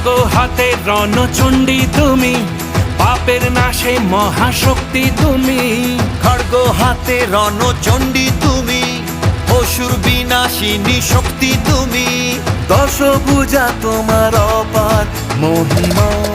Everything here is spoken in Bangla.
খড়গ হাতে রণচণ্ডী তুমি, পাপের নাশে মহাশক্তি তুমি। খড়গ হাতে রণচণ্ডী তুমি, অসুর বিনাশিনী শক্তি তুমি। দশভুজা তোমার অপার মহিমা।